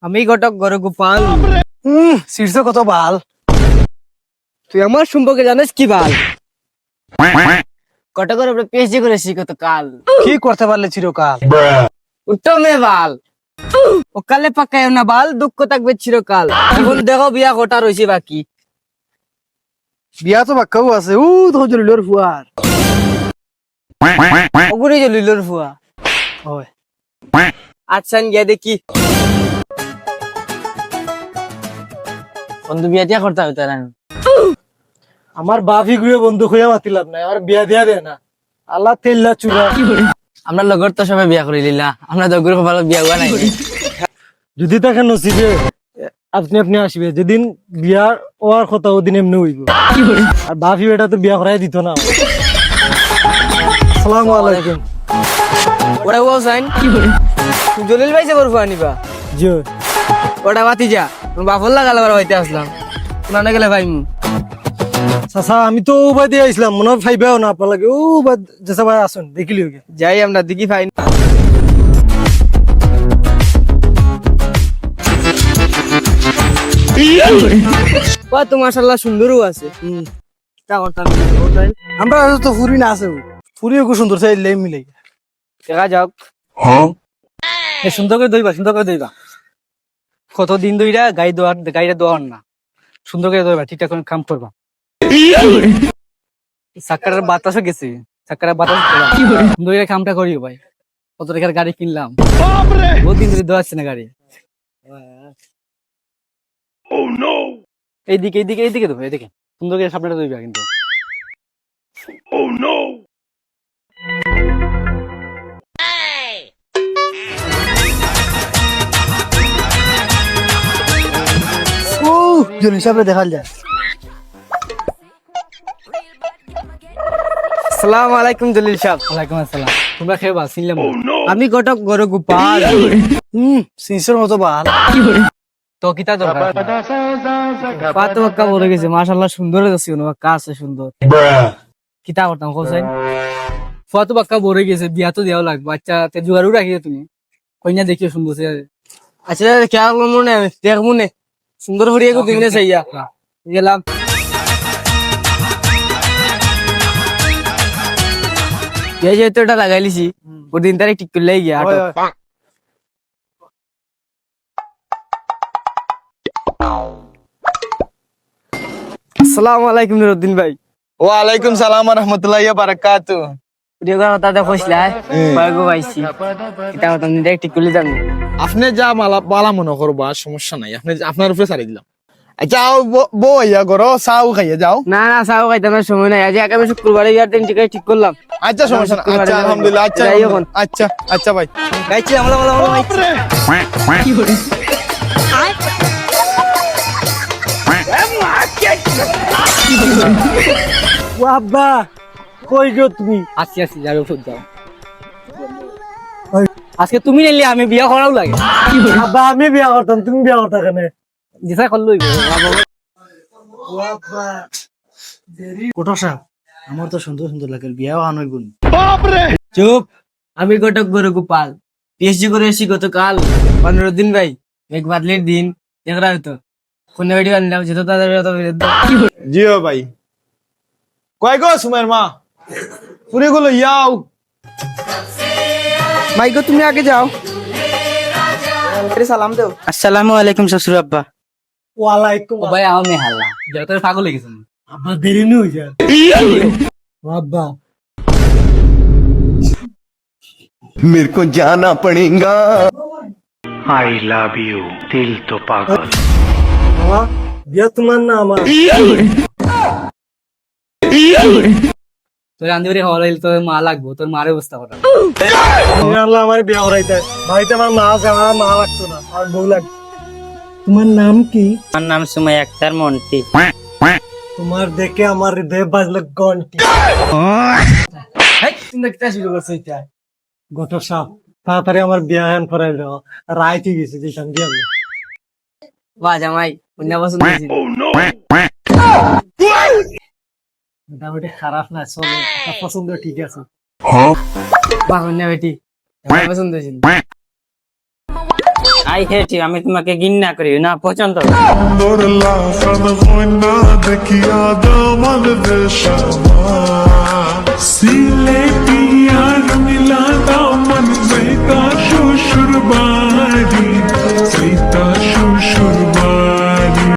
আমি ঘটক গর গোপাল। শীর্ষ কত বাল। তুই আমার সম্পর্কে জানিস কি বাল? ঘটকের উপরে পিএইচডি করেছি কত কাল। কি করতে পারলে চিরকাল? উত্তমে বাল ওকালে পাকায় না বাল, দুঃখ থাকবে চিরকাল। এখন দেখো বিয়া কটা রয়েছে বাকি। বিয়া তো বাক্কাও আছে। ধৈর্যর ফুয়ার ওগুলি জলিলর ফুয়া। হয়। আচ্ছা গিয়া দেখি বন্ধু বিয়া দিয়া করতে হবে তারা। আমার বাপি গুয়ে বন্ধু খুঁজে মাতিলাম না, আমার বিয়া দিয়া দে না। আল্লাহ তেল্লা চুরা। আমরা লগর তো সবাই বিয়া করে লিলা, আমরা তো গ্রুপ ভালো বিয়া হওয়া নাই। যদি তাকে নসিবে আপনি আপনি আসবে, যেদিন বিয়া হওয়ার কথা ওদিন এমনি হইব। আর বাপি বেটা তো বিয়া করাই দিত না। আসসালামু আলাইকুম। ওরা ও সাইন জলিল ভাই যে বরফু আনিবা জি ওটা বাতি যা বাপর লাগালে বার হইতে আসলাম না গেলে ভাই চাচা, আমি তো ও বাই দিয়ে আইসলাম, মনে হয় ফাইবাও না আপনার লাগে। ও বাদ যেসা ভাই আসুন দেখিলি ওকে। যাই আমরা দেখি ফাইন। তো মাশাআল্লাহ সুন্দরও আছে। তা করতাম আমরা তো ফুরি না আছে, ফুরিও খুব সুন্দর চাইলে মিলে দেখা যাক। সুন্দর করে দইবা, সুন্দর করে দইবা। কতদিন ধইরা গাড়িটা দোয়ার না, সুন্দর করে দইবা, ঠিকঠাক করে কাম করবা। চাক্কাটার বাতাসও গেছে, চাক্কাটার বাতাস সুন্দর করে কামটা করিও ভাই। কত টাকার গাড়ি কিনলাম, বহুত দিন ধরে দোয়াচ্ছে না গাড়ি। এইদিকে এইদিকে এইদিকে দেবো, এদিকে সুন্দর করে সামনেটা দইবা কিন্তু। জন হিসাবে দেখাল যায়। আসসালামু আলাইকুম জলিল সাহেব। ওয়ালাইকুম আসসালাম। তোমরা খেয়ে চিনলাম আমি ঘটক গর গোপাল। সিনসের মতো বাল। তো কিতা দরকার? পাতো বাক্কা বলে গেছে, মাশাআল্লাহ সুন্দর আছে, কোনো বাক্কা আছে সুন্দর। কিতা করতাম কোসাই? ফাতো বাক্কা বলে গেছে, বিয়া তো দেওয়া লাগবে। আচ্ছা তে জুয়ারু রাখিয়ে তুমি কইনা দেখিও সুন্দর সে। আচ্ছা কেয়া মনে দেখ মনে সুন্দর হরিয়া কো দিনে চাইয়া গেলাম। এই যে এটা লাগাই লিছি, ওর দিন তারিখ ঠিক করলেই গিয়া আটো। আসসালামু আলাইকুম নুরুদ্দিন ভাই। ওয়ালাইকুম সালাম ওয়া রাহমাতুল্লাহি ওয়া বারাকাতু। ভিডিও কথা দেখছিলা কয়গো পাইছি এটা কথা নিতে ঠিক করলি জানি। আপনি যা বালা মনে করবা সমস্যা নাই, আপনি আপনার উপরে ছাড়ি দিলাম। আচ্ছা বউ ইয়া করো, চাও খাইয়া যাও। না না চাও খাইতে আমার সময় নাই, আজ আগামী শুক্রবারে ইয়ার দিন ঠিক করলাম। আচ্ছা সমস্যা নাই, আচ্ছা আলহামদুলিল্লাহ। আচ্ছা যাই এখন। আচ্ছা আচ্ছা ভাই গাইছি আমরা ও আব্বা কই গো তুমি? আসি আসি যাবে ফুট যাও। আজকে তুমি নিলে আমি বিয়া করাও লাগে। আব্বা আমি বিয়া করতাম, তুমি বিয়া করতা কেন? দিশা করলই কোটা সাহেব, আমার তো সুন্দর সুন্দর লাগে, বিয়াও আনই গুণ। চুপ। আমি ঘটক গরু গোপাল, পিএইচডি করে এসেছি গতকাল। 15 দিন ভাই, এক বাদলির দিন দেখরা হতো কোন ভিডিও আনলাম যেত তাদের জিও ভাই। কয় গো সুমের মা পুরি গুলো ইয়াও। মাইগো তুমি আগে যাও, সালাম দেও। আসসালামু আলাইকুম শ্বশুর আব্বা। ওয়ালাইকুম ও ভাই আমি হাল্লা যত পাগল হয়ে গেছেন। আব্বা দেরি নি হই যায়। ও আব্বা मेरे को जाना पड़ेगा। आई लव यू दिल तो पागल। বাবা, বিয়া তোমার না আমার? তোর আন্দি হওয়া লাগলে তোর মা লাগবো, তোর মার অবস্থা করা। আল্লাহ আমার বিয়া করাইতে, ভাইতে আমার মা আছে, আমার মা লাগতো না, আর বউ লাগতো। তোমার নাম কি? আমার নাম সুমাইয়া আক্তার মন্টি। তোমার দেখে আমার হৃদয় বাজলো ঘন্টি। তুমি কিতা শুরু করছো এটা? গত সাপ তাড়াতাড়ি আমার বিয়া হ্যান করাই দাও, রাইতে গেছে যেখান দিয়ে আমি। বাহ জামাই কন্যা পছন্দ হয়েছে। মোটামুটি খারাপ না, চলে, আপনার পছন্দ ঠিক আছে। বাহ কন্যা বেটি জামাই পছন্দ হয়েছে। আই হেট ইউ, আমি তোমাকে ঘৃণা করি না, পছন্দ করি। দরলা খান কইনা দেখিয়া দামান দেশামা সিলেটি